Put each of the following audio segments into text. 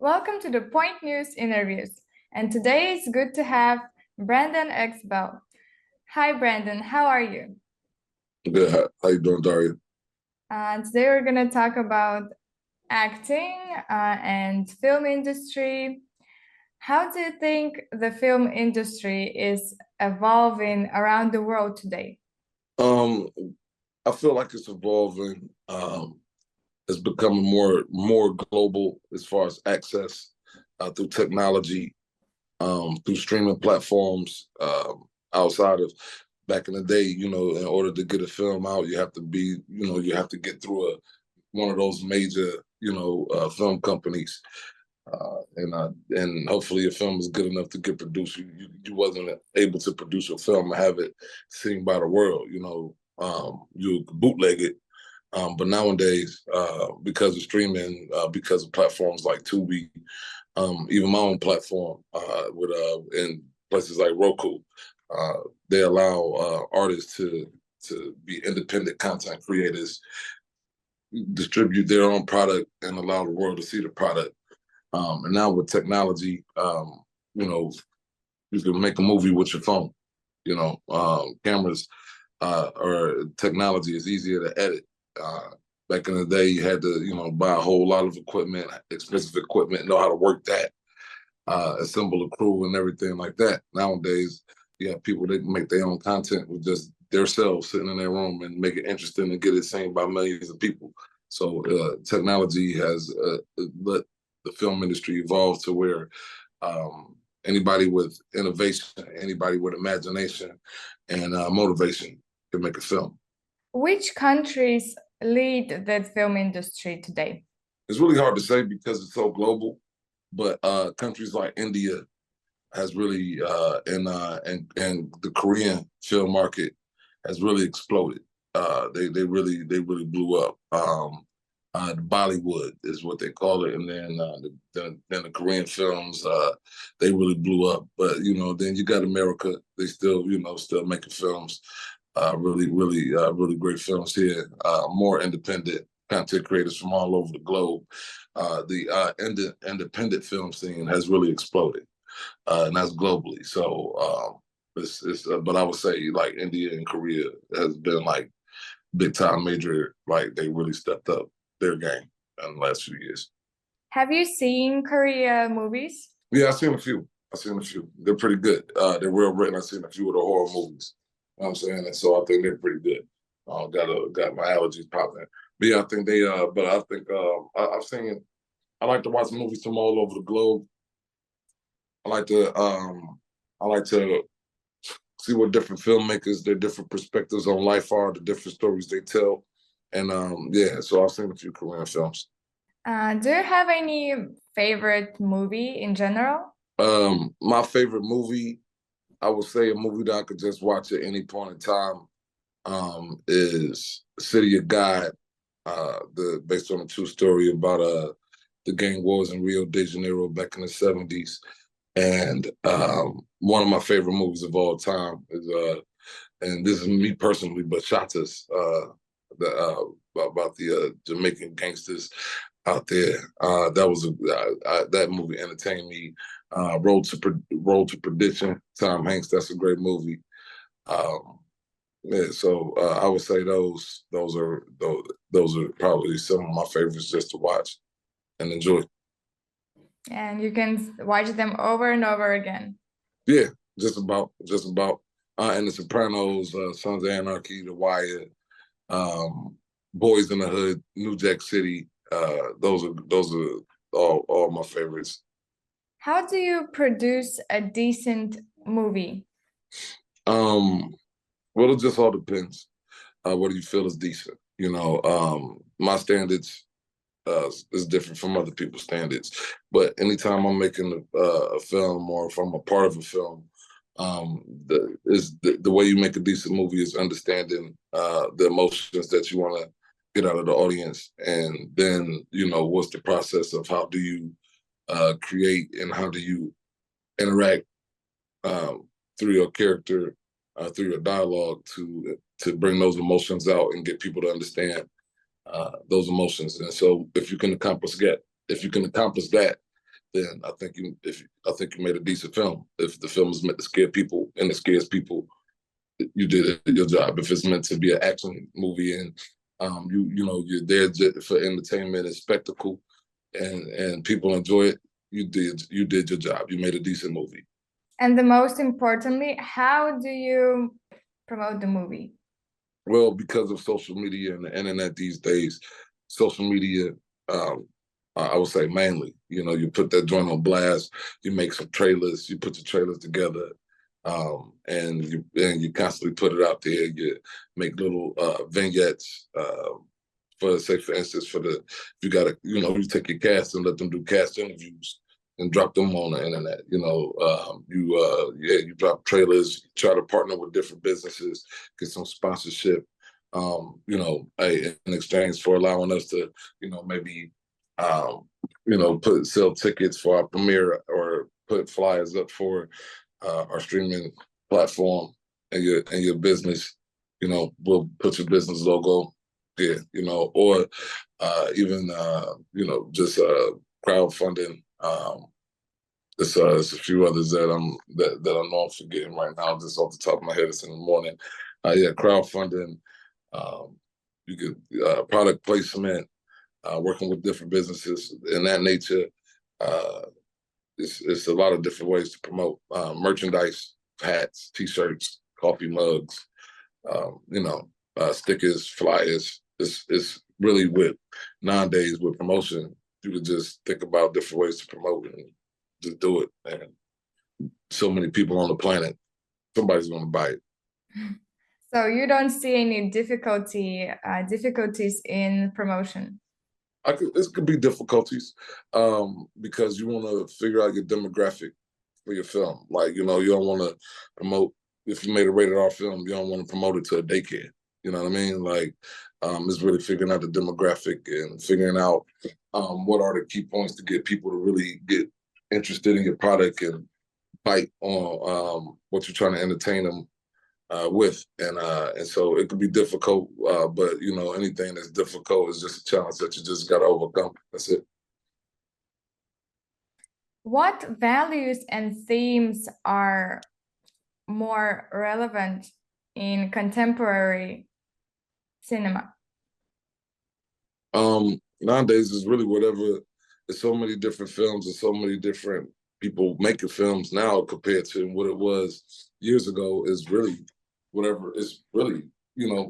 Welcome to the Point News interviews. And today it's good to have Brandon X.Bell. Hi, Brandon. How are you? Good. How you doing, Daria? Today we're going to talk about acting and film industry. How do you think the film industry is evolving around the world today? Um, I feel like it's evolving. It's becoming more global as far as access through technology, through streaming platforms. Outside of back in the day, in order to get a film out, you have to you have to get through one of those major, film companies. And hopefully a film is good enough to get produced. You wasn't able to produce a film and have it seen by the world. You bootleg it. But nowadays, because of streaming, because of platforms like Tubi, even my own platform with in places like Roku, they allow artists to be independent content creators, distribute their own product, and allow the world to see the product. And now with technology, you can make a movie with your phone. Cameras or technology is easier to edit. Back in the day, you had to, buy a whole lot of equipment, expensive equipment, know how to work that, assemble a crew and everything like that. Nowadays, you have people that make their own content with just themselves sitting in their room and make it interesting and get it seen by millions of people. So technology has let the film industry evolve to where anybody with innovation, anybody with imagination and motivation can make a film. Which countries lead the film industry today? It's really hard to say because it's so global, but countries like India has really and the Korean film market has really exploded. They really blew up. Bollywood is what they call it, and then the Korean films they really blew up. But then you got America. They still still making films, really great films here. More independent content creators from all over the globe. The independent film scene has really exploded, and that's globally. So but I would say like India and Korea has been like big time major, like they really stepped up their game in the last few years. Have you seen Korea movies? Yeah, I've seen a few. I've seen a few. They're pretty good. They're well written. I've seen a few of the horror movies. You know what I'm saying? And so I think they're pretty good. Got my allergies popping. But yeah, I think they but I think I've seen I like to watch movies from all over the globe. I like to see what different filmmakers, their different perspectives on life are, the different stories they tell. And yeah, so I've seen a few Korean films. Do you have any favorite movie in general? My favorite movie, I would say a movie that I could just watch at any point in time, is City of God, based on a true story about the gang wars in Rio de Janeiro back in the 70s. And one of my favorite movies of all time is and this is me personally, but Shatas, about the Jamaican gangsters out there. That movie entertained me. Road to Perdition, Tom Hanks. That's a great movie. Yeah, so I would say those are probably some of my favorites just to watch and enjoy. And you can watch them over and over again. Yeah, just about. And The Sopranos, Sons of Anarchy, The Wire, Boys in the Hood, New Jack City. Those are all my favorites. How do you produce a decent movie? Um, well, it just all depends. What do you feel is decent? My standards is different from other people's standards. But anytime I'm making a film or if I'm a part of a film, the way you make a decent movie is understanding the emotions that you want to get out of the audience, and then what's the process of how do you create and how do you interact through your character, through your dialogue to bring those emotions out and get people to understand those emotions. And so if you can accomplish that, then I think you made a decent film. If the film is meant to scare people and it scares people, you did your job. If it's meant to be an action movie and you're there for entertainment and spectacle, and people enjoy it, you did your job. You made a decent movie. And the most importantly, how do you promote the movie? Well, because of social media and the internet these days, social media, um, I would say mainly, you put that joint on blast, you make some trailers, you put your trailers together, and you constantly put it out there. You make little vignettes, for instance, if you gotta, you take your cast and let them do cast interviews and drop them on the internet. You drop trailers, try to partner with different businesses, get some sponsorship, in exchange for allowing us to, maybe, sell tickets for our premiere or put flyers up for our streaming platform and your business. We'll put your business logo there, or even just crowdfunding. There's a few others that I know I'm forgetting right now, just off the top of my head. It's in the morning. Yeah, crowdfunding. You could product placement, working with different businesses in that nature. It's a lot of different ways to promote merchandise, hats, T-shirts, coffee mugs, stickers, flyers. It's really nowadays with promotion, you could just think about different ways to promote and just do it. And so many people on the planet, somebody's going to buy it. So you don't see any difficulties in promotion? It could be difficulties because you want to figure out your demographic for your film. Like, you don't want to promote, if you made a rated R film, you don't want to promote it to a daycare. You know what I mean? Like, it's really figuring out the demographic and figuring out what are the key points to get people to really get interested in your product and bite on what you're trying to entertain them with. And so it could be difficult, but anything that's difficult is just a challenge that you just got to overcome. That's it. What values and themes are more relevant in contemporary cinema? Nowadays is really whatever. There's so many different films and so many different people making films now compared to what it was years ago. Is really whatever. It's really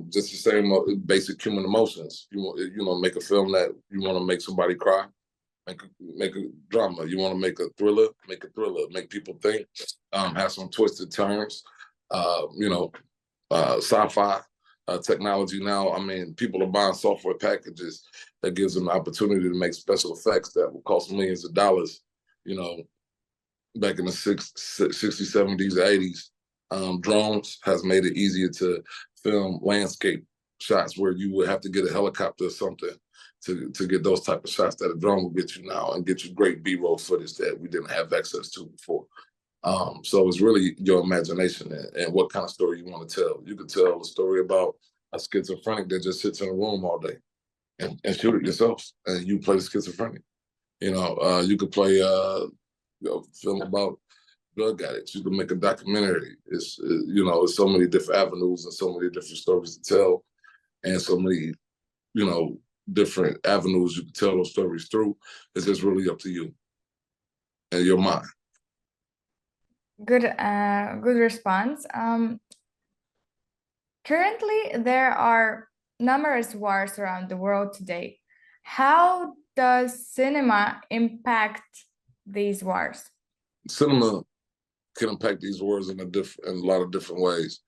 just the same basic human emotions. You want make a film that you want to make somebody cry. Make a drama. You want to make a thriller. Make a thriller. Make people think. Have some twisted turns. Sci-fi. Technology now, I mean, people are buying software packages that gives them the opportunity to make special effects that will cost millions of dollars. Back in the 60s, 70s, 80s, drones has made it easier to film landscape shots where you would have to get a helicopter or something to get those type of shots that a drone will get you now and get you great B-roll footage that we didn't have access to before. So it's really your imagination and what kind of story you want to tell. You could tell a story about a schizophrenic that just sits in a room all day and shoot it yourself, and you play the schizophrenic. You could play film about drug addicts. You could make a documentary. It's so many different avenues and so many different stories to tell, and so many different avenues you can tell those stories through. It's just really up to you and your mind. Good response. Currently, there are numerous wars around the world today. How does cinema impact these wars? Cinema can impact these wars in a lot of different ways.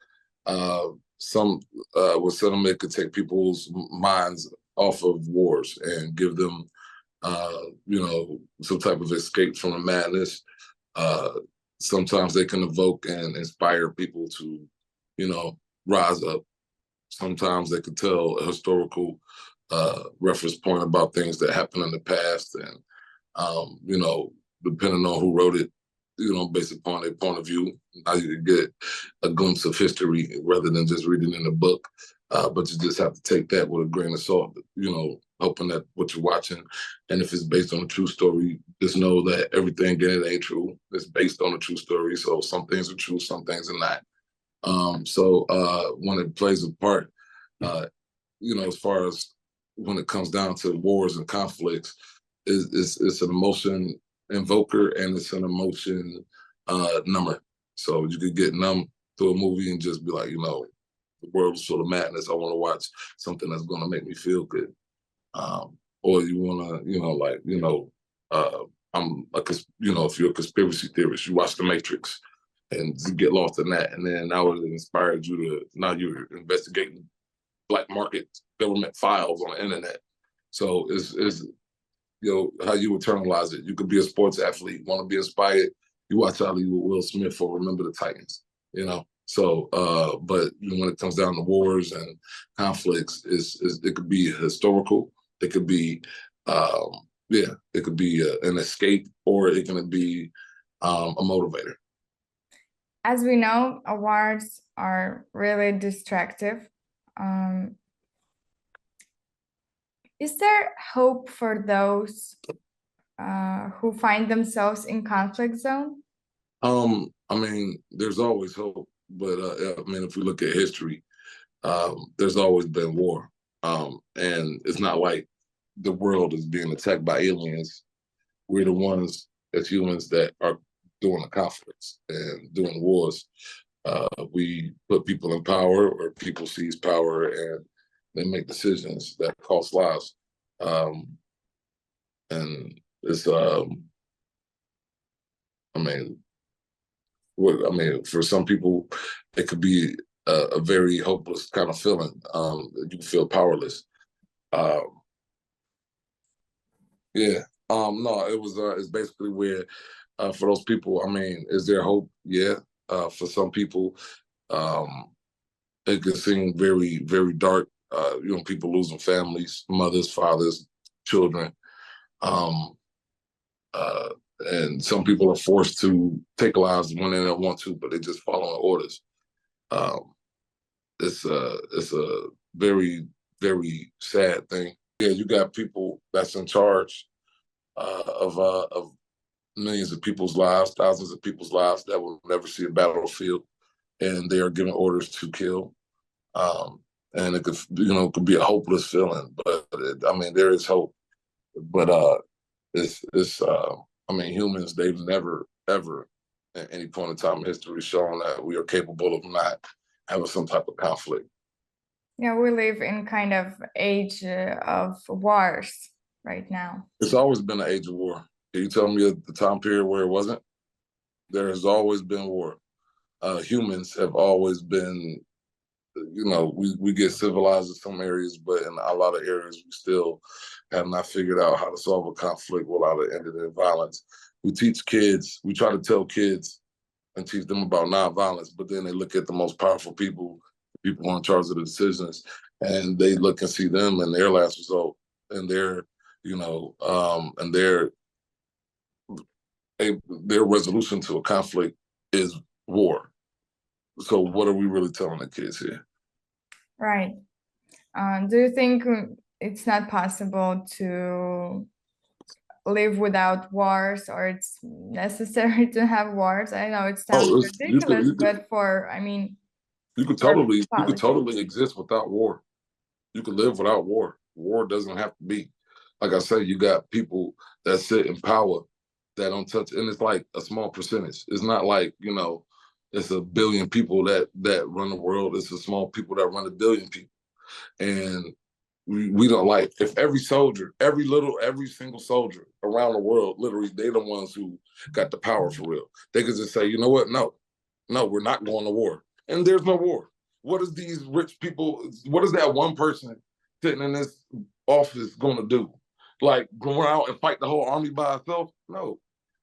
With cinema, it could take people's minds off of wars and give them, some type of escape from the madness. Sometimes they can evoke and inspire people to, rise up. Sometimes they could tell a historical reference point about things that happened in the past, and depending on who wrote it, based upon their point of view, now you can get a glimpse of history rather than just reading in a book. But you just have to take that with a grain of salt. hoping that what you're watching, and if it's based on a true story, just know that everything in it ain't true. It's based on a true story, so some things are true, some things are not. When it plays a part, as far as when it comes down to wars and conflicts, it's an emotion invoker and it's an emotion number. So you could get numb through a movie and just be like, the world is full of madness. I want to watch something that's going to make me feel good. Or you want to, if you're a conspiracy theorist, you watch The Matrix and you get lost in that. And then now it inspired you now you're investigating black market government files on the internet. So it's how you internalize it. You could be a sports athlete, want to be inspired. You watch Hollywood Will Smith or Remember the Titans, So, but when it comes down to wars and conflicts, it could be historical. It could be, it could be an escape, or it can be a motivator. As we know, awards are really distractive. Is there hope for those who find themselves in conflict zone? There's always hope, but if we look at history, there's always been war, and it's not like the world is being attacked by aliens. We're the ones as humans that are doing the conflicts and doing wars. We put people in power, or people seize power, and they make decisions that cost lives. And it's, for some people, it could be a very hopeless kind of feeling. You feel powerless. No, it's basically where, for those people, is there hope? Yeah. For some people, it can seem very, very dark. People losing families, mothers, fathers, children. And some people are forced to take lives when they don't want to, but they just following orders. It's a very, very sad thing. Yeah, you got people that's in charge of millions of people's lives, thousands of people's lives that will never see a battlefield, and they are giving orders to kill. And it could be a hopeless feeling, but there is hope. But humans, they've never, ever, at any point in time in history, shown that we are capable of not having some type of conflict. Yeah, we live in kind of age of wars right now. It's always been an age of war. Can you tell me the time period where it wasn't? There has always been war. Humans have always been, we get civilized in some areas, but in a lot of areas we still have not figured out how to solve a conflict without it ending in violence. We try to tell kids and teach them about nonviolence, but then they look at the most powerful people who are in charge of the decisions, and they look and see them and their last result, and their resolution to a conflict is war. So what are we really telling the kids here? Right. Do you think it's not possible to live without wars, or it's necessary to have wars? I know it sounds ridiculous, but you could totally exist without war. You could live without war. War doesn't have to be. Like I say, you got people that sit in power that don't touch, and it's like a small percentage. It's not like, it's a billion people that run the world. It's a small people that run a billion people. And we don't like, if every soldier, every single soldier around the world, literally, they the ones who got the power for real. They could just say, you know what? No, we're not going to war. And there's no war. What is these rich people, what is that one person sitting in this office going to do? Like, go out and fight the whole army by itself? No.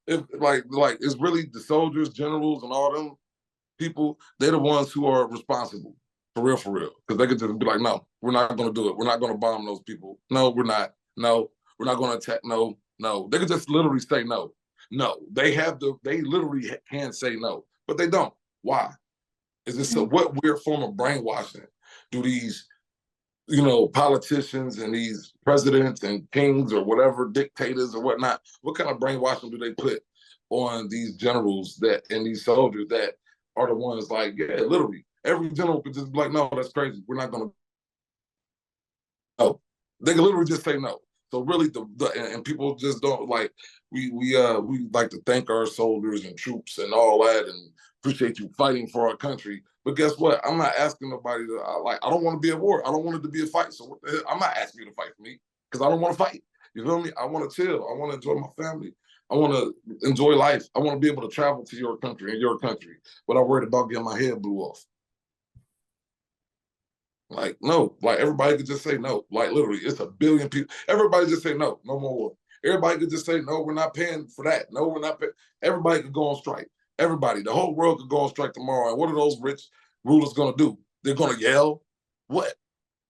If like it's really the soldiers, generals, and all them people, they're the ones who are responsible. For real. Because they could just be like, no, we're not going to do it. We're not going to bomb those people. No, we're not. No, we're not going to attack. No. They could just literally say no. No, they literally can say no, but they don't. Why? Is this what weird form of brainwashing do these politicians and these presidents and kings or whatever, dictators or whatnot, what kind of brainwashing do they put on these generals that and these soldiers that are the ones like, yeah, literally, every general could just be like, no, that's crazy. We're not going to. No, they can literally just say no. So really, and people just don't like. We like to thank our soldiers and troops and all that, and appreciate you fighting for our country. But guess what? I'm not asking nobody to like. I don't want to be at war. I don't want it to be a fight. So what the hell? I'm not asking you to fight for me because I don't want to fight. You feel me? I want to chill. I want to enjoy my family. I want to enjoy life. I want to be able to travel to your country and your country without worried about getting my head blew off. Like, no, like everybody could just say no. Like, literally, it's a billion people. Everybody just say no, no more war. Everybody could just say, no, we're not paying for that. No, we're not paying. Everybody could go on strike. Everybody, the whole world could go on strike tomorrow. And what are those rich rulers going to do? They're going to yell? What?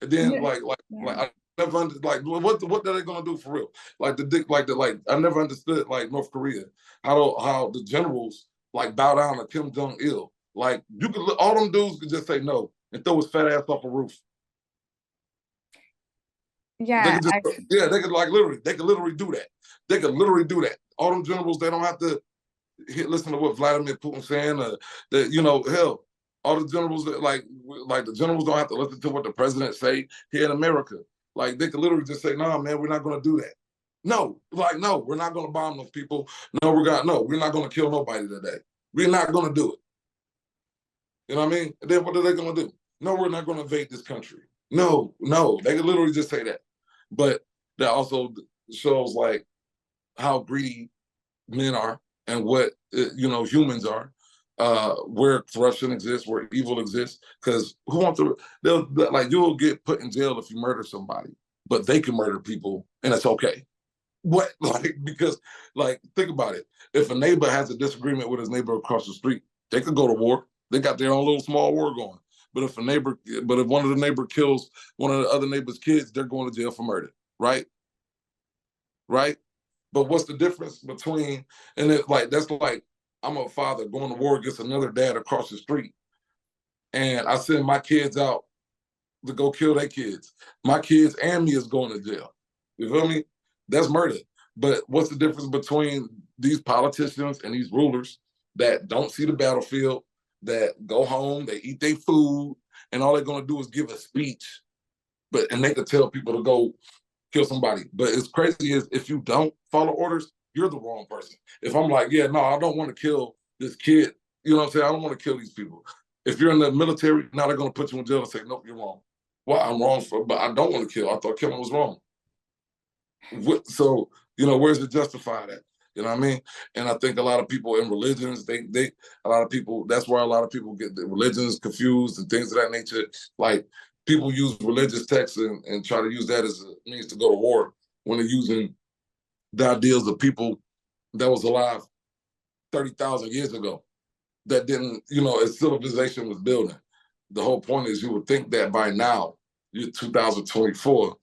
And then, I never understood, like, what are they going to do for real? I never understood, like, North Korea, how the generals, like, bow down to Kim Jong-il. Like, all them dudes could just say no and throw his fat ass off a roof. Yeah, they could literally do that. They could literally do that. All them generals, they don't have to listen to what Vladimir Putin's saying. Hell, all the generals like the generals don't have to listen to what the president say here in America. Like they could literally just say, "No, man, we're not going to do that." No, no, we're not going to bomb those people. No, we're not going to kill nobody today. We're not going to do it. You know what I mean? And then what are they going to do? No, we're not going to invade this country. No, they could literally just say that. But that also shows like how greedy men are and what humans are, where corruption exists, where evil exists. Because who wants to? You'll get put in jail if you murder somebody, but they can murder people and it's okay. What? Because think about it. If a neighbor has a disagreement with his neighbor across the street, they could go to war. They got their own little small war going. But if one of the neighbor kills one of the other neighbor's kids, they're going to jail for murder, right? Right? But what's the difference between, and that's like, I'm a father going to war against another dad across the street, and I send my kids out to go kill their kids. My kids and me is going to jail. You feel me? That's murder. But what's the difference between these politicians and these rulers that don't see the battlefield, that go home, they eat their food, and all they're going to do is give a speech, and they could tell people to go kill somebody. But it's crazy is if you don't follow orders, you're the wrong person. If I'm like, yeah, no, I don't want to kill this kid, you know what I'm saying? I don't want to kill these people. If you're in the military, now they're going to put you in jail and say, nope, you're wrong. Well, I'm wrong but I don't want to kill. I thought killing was wrong. So, where's it justified at? You know what I mean? And I think a lot of people in religions, that's where a lot of people get the religions confused and things of that nature. Like people use religious texts and try to use that as a means to go to war when they're using the ideals of people that was alive 30,000 years ago that didn't, as civilization was building. The whole point is you would think that by now, 2024,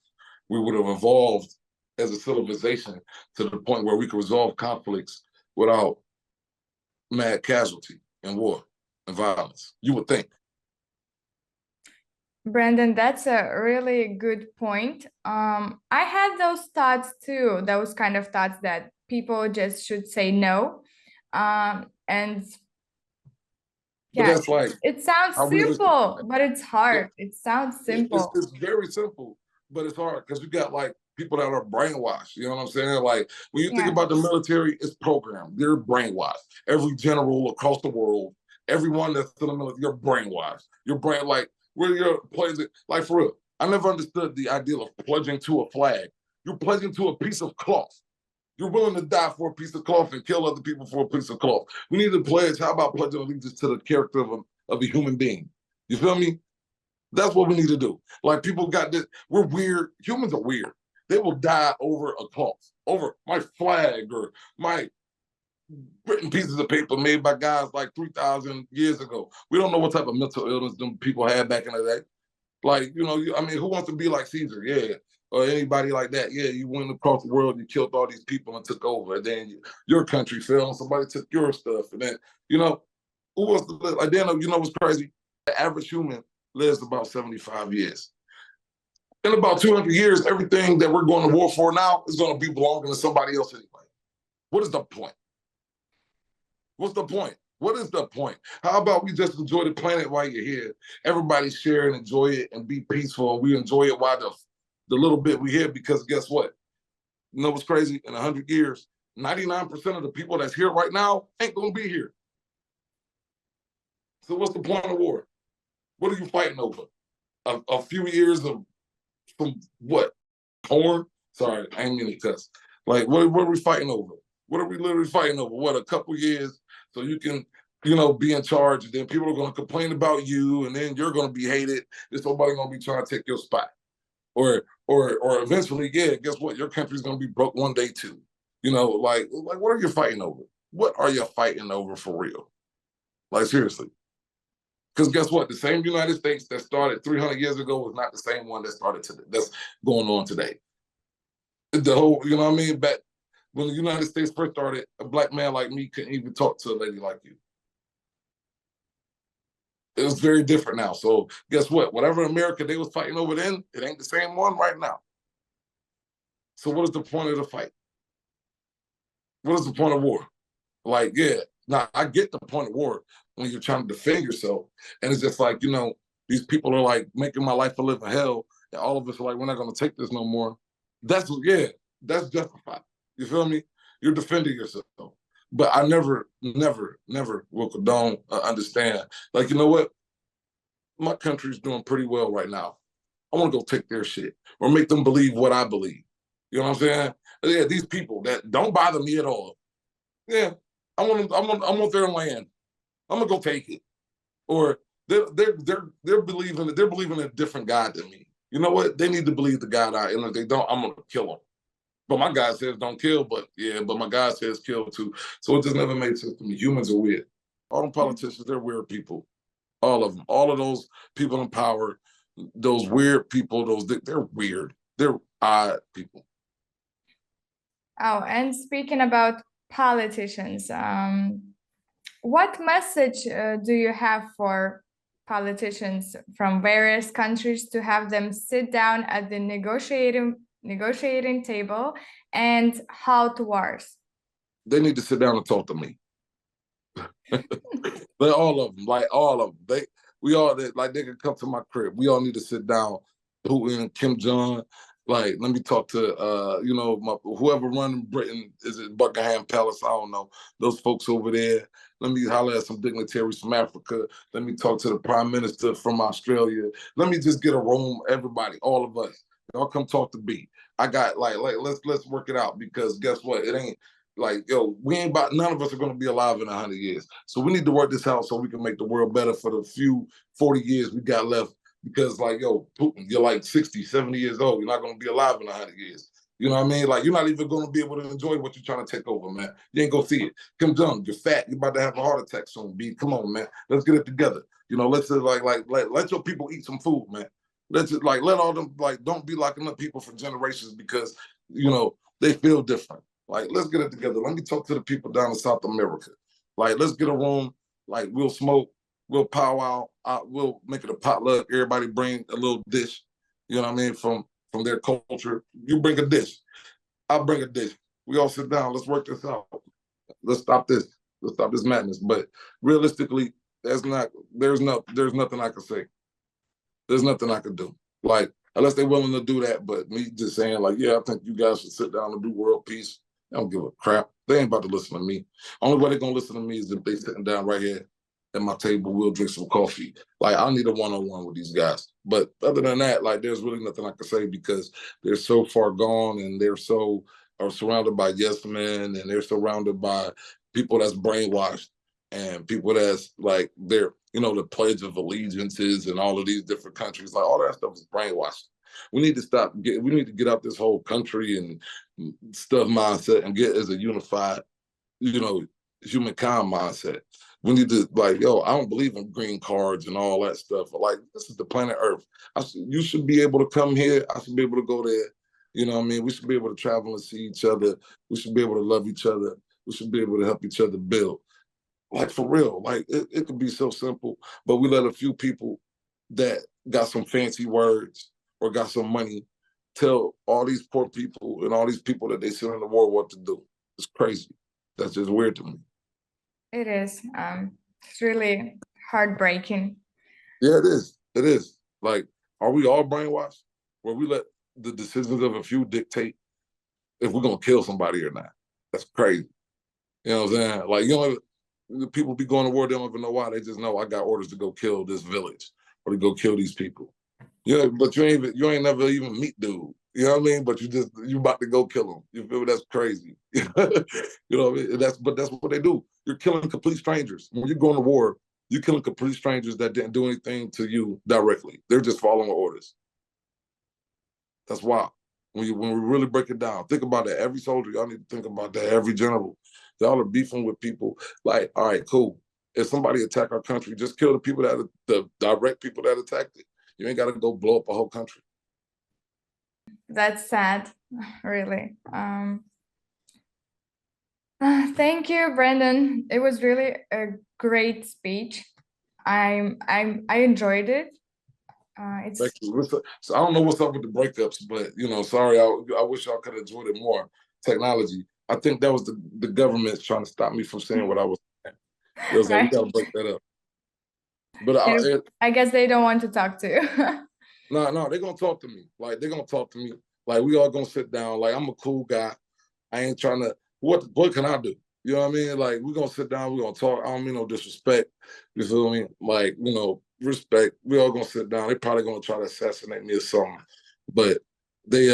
we would have evolved as a civilization to the point where we could resolve conflicts without mad casualty and war and violence. You would think. Brandon, that's a really good point. I had those thoughts too, those kind of thoughts that people just should say no. And yeah, it sounds simple, but it's hard. Yeah. It sounds simple. It's very simple, but it's hard because you got people that are brainwashed. You know what I'm saying? Like when you think about the military, it's programmed. They're brainwashed. Every general across the world, everyone that's in the military, you're brainwashed. Your brain, where you're pledging, for real. I never understood the idea of pledging to a flag. You're pledging to a piece of cloth. You're willing to die for a piece of cloth and kill other people for a piece of cloth. We need to pledge. How about pledging allegiance to the character of a human being? You feel me? That's what we need to do. People got this. We're weird. Humans are weird. They will die over a cloth, over my flag or my written pieces of paper made by guys 3,000 years ago. We don't know what type of mental illness them people had back in the day. Who wants to be like Caesar? Yeah. Or anybody like that. Yeah, you went across the world, you killed all these people and took over. And then your country fell and somebody took your stuff. And then, who wants to live? What's crazy? The average human lives about 75 years. In about 200 years, everything that we're going to war for now is going to be belonging to somebody else anyway. What is the point? What's the point? What is the point? How about we just enjoy the planet while you're here? Everybody share and enjoy it and be peaceful. And we enjoy it while the little bit we here, because guess what? You know what's crazy? In 100 years, 99% of the people that's here right now ain't going to be here. So what's the point of war? What are you fighting over? A few years of from what? Porn? Sorry, I ain't mean to cuss. Like, what are we fighting over? What are we literally fighting over? What, a couple years so you can, be in charge, and then people are going to complain about you, and then you're going to be hated. There's nobody going to be trying to take your spot. Or eventually, yeah, guess what? Your country's going to be broke one day too. Like what are you fighting over? What are you fighting over for real? Like, seriously. Because guess what? The same United States that started 300 years ago was not the same one that started today. That's going on today. The whole, you know what I mean? Back when the United States first started, a black man like me couldn't even talk to a lady like you. It was very different now. So guess what? Whatever America they was fighting over then, it ain't the same one right now. So what is the point of the fight? What is the point of war? Like, yeah, now I get the point of war when you're trying to defend yourself. And it's just like, these people are like making my life a living hell. And all of us are like, we're not going to take this no more. That's justified. You feel me? You're defending yourself. But I never will condone or understand. Like, you know what? My country's doing pretty well right now. I want to go take their shit or make them believe what I believe. You know what I'm saying? Yeah, these people that don't bother me at all. Yeah, I want their land. I'm gonna go take it. Or they're believing in a different God than me. You know what? They need to believe the God and if they don't, I'm gonna kill them. But my God says don't kill, but my God says kill too. So it just never made sense to me. Humans are weird. All them politicians, they're weird people. All of them. All of those people in power, those weird people, they're weird. They're odd people. Oh, and speaking about politicians, what message do you have for politicians from various countries to have them sit down at the negotiating table and halt wars? They need to sit down and talk to me. They're all of them, like all of them. They can come to my crib. We all need to sit down. Putin, Kim Jong. Like, let me talk to whoever running Britain. Is it Buckingham Palace? I don't know. Those folks over there. Let me holler at some dignitaries from Africa. Let me talk to the Prime Minister from Australia. Let me just get a room. Everybody, all of us, y'all come talk to B. I got let's work it out, because guess what? It ain't like, we ain't about, none of us are going to be alive in 100 years. So we need to work this out so we can make the world better for the few 40 years we got left. Because Putin, you're like 60, 70 years old. You're not going to be alive in 100 years. You know what I mean? Like, you're not even going to be able to enjoy what you're trying to take over, man. You ain't going to see it. Kim Jong, you're fat. You're about to have a heart attack soon, B. Come on, man. Let's get it together. Let's just let your people eat some food, man. Let's just let all them, don't be locking up people for generations because, they feel different. Like, let's get it together. Let me talk to the people down in South America. Like, let's get a room. Like, we'll smoke. We'll powwow. We'll make it a potluck. Everybody bring a little dish. You know what I mean? From their culture. You bring a dish. I'll bring a dish. We all sit down. Let's work this out. Let's stop this. Let's stop this madness. But realistically, there's nothing I can say. There's nothing I can do. Like, unless they're willing to do that. But me just saying, like, yeah, I think you guys should sit down and do world peace. I don't give a crap. They ain't about to listen to me. Only way they're gonna listen to me is if they sitting down right here at my table. We'll drink some coffee. Like, I need a one-on-one with these guys. But other than that, like, there's really nothing I can say because they're so far gone and they're so are surrounded by yes men and they're surrounded by people that's brainwashed and people that's like they're the Pledge of Allegiances and all of these different countries. Like, all that stuff is brainwashed. We need to get out this whole country and stuff mindset and get as a unified, humankind mindset. We need to I don't believe in green cards and all that stuff. Like, this is the planet Earth. You should be able to come here. I should be able to go there. You know what I mean? We should be able to travel and see each other. We should be able to love each other. We should be able to help each other build. Like, for real. Like, it could be so simple, but we let a few people that got some fancy words or got some money tell all these poor people and all these people that they send in the war what to do. It's crazy. That's just weird to me. It is. It's really heartbreaking. Yeah, it is. It is. Like, are we all brainwashed? Where we let the decisions of a few dictate if we're gonna kill somebody or not? That's crazy. You know what I'm saying? Like, the people be going to war, they don't even know why. They just know I got orders to go kill this village or to go kill these people. Yeah, but you ain't never even meet dude. You know what I mean? But you about to go kill him. You feel me? That's crazy. You know what I mean? That's what they do. You're killing complete strangers. When you're going to war, you're killing complete strangers that didn't do anything to you directly. They're just following orders. That's wild. When we really break it down, think about that. Every soldier, y'all need to think about that. Every general, y'all are beefing with people. Like, all right, cool. If somebody attack our country, just kill the people the direct people that attacked it. You ain't got to go blow up a whole country. That's sad, really. Thank you, Brandon. It was really a great speech. I enjoyed it. It's So I don't know what's up with the breakups, but sorry, I wish y'all could have enjoyed it more. Technology. I think that was the government trying to stop me from saying what I was saying. It was like, we right. gotta break that up. But I guess they don't want to talk to you. no, they're gonna talk to me. Like, they're gonna talk to me. Like, we all gonna sit down. Like, I'm a cool guy. I ain't trying to. What can I do? You know what I mean? Like, we're gonna sit down. We're gonna talk. I don't mean no disrespect. You feel me? Like, respect. We all gonna sit down. They probably gonna try to assassinate me or something. But they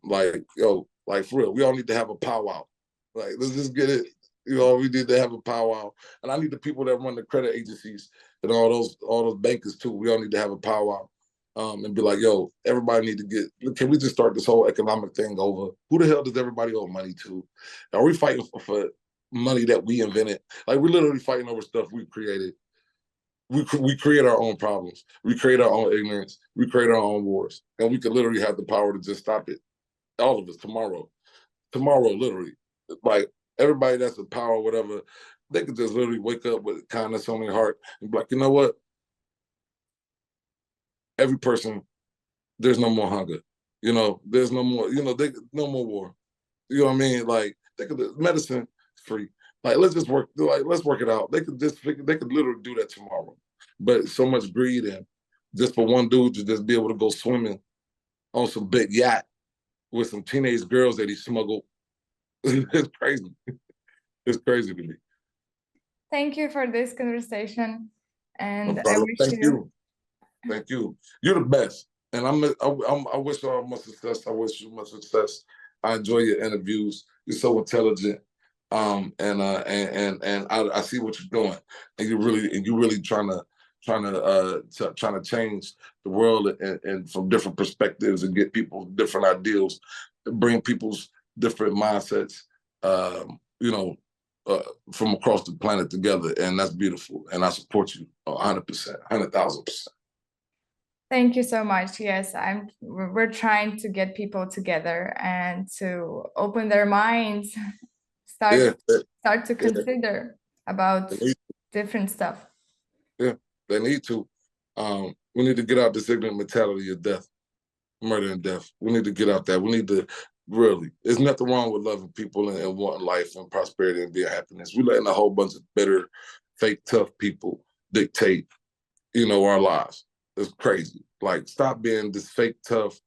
like for real. We all need to have a powwow. Like, let's just get it. We need to have a powwow. And I need the people that run the credit agencies and all those bankers too. We all need to have a powwow. And be like, yo, everybody need to can we just start this whole economic thing over? Who the hell does everybody owe money to? Are we fighting for money that we invented? Like, we're literally fighting over stuff we created. We create our own problems. We create our own ignorance. We create our own wars. And we could literally have the power to just stop it. All of us tomorrow. Tomorrow, literally. Like, everybody that's in power, whatever, they could just literally wake up with kindness on their heart and be like, you know what? Every person, there's no more hunger. There's no more, no more war. You know what I mean? Like, medicine free. Like, let's work it out. They could literally do that tomorrow. But so much greed, and just for one dude to just be able to go swimming on some big yacht with some teenage girls that he smuggled. It's crazy. It's crazy to me. Thank you for this conversation, and No I problem. wish Thank you. you. Thank you. You're the best. And I wish you all much success. I wish you much success. I enjoy your interviews. You're so intelligent. And I see what you're doing. And you really trying to change the world and from different perspectives and get people different ideals, bring people's different mindsets, from across the planet together. And that's beautiful. And I support you 100%, 100,000%. Thank you so much. Yes, we're trying to get people together and to open their minds, Yeah, start to yeah, consider about different stuff. yeah, they need to. We need to get out this ignorant mentality of death, murder and death. We need to get out that. We need to really. There's nothing wrong with loving people and wanting life and prosperity and being happiness. We're letting a whole bunch of bitter, fake, tough people dictate, our lives. It's crazy. Like, stop being this fake tough,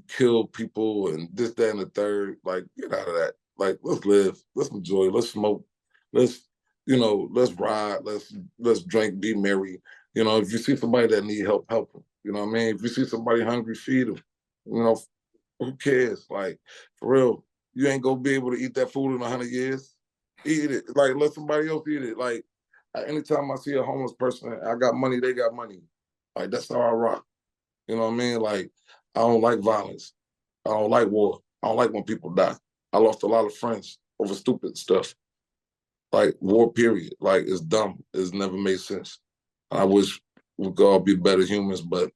kill people and this, that, and the third. Like, get out of that. Like, let's live, let's enjoy, let's smoke, let's, let's ride, let's drink, be merry. If you see somebody that need help, help them. You know what I mean? If you see somebody hungry, feed them. Who cares? Like, for real, you ain't gonna be able to eat that food in 100 years. Eat it. Like, let somebody else eat it. Like, anytime I see a homeless person, I got money, they got money. Like, that's how I rock. You know what I mean? Like, I don't like violence. I don't like war. I don't like when people die. I lost a lot of friends over stupid stuff. Like, war, period. Like, it's dumb. It's never made sense. I wish we could all be better humans, but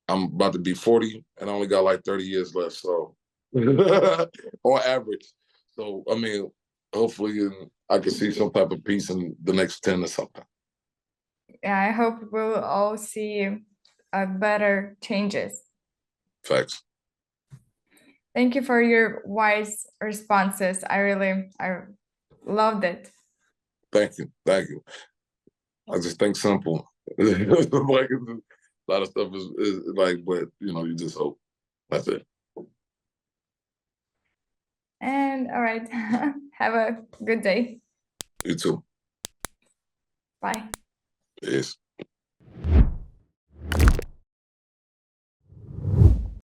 I'm about to be 40 and I only got like 30 years left. So, on average. So, I mean, hopefully I can see some type of peace in the next 10 or something. Yeah, I hope we'll all see better changes. Facts. Thank you for your wise responses. I loved it. Thank you. Thank you. I just think simple. Like a lot of stuff is like, but you know, you just hope. That's it. And all right, have a good day. You too. Bye. Yes.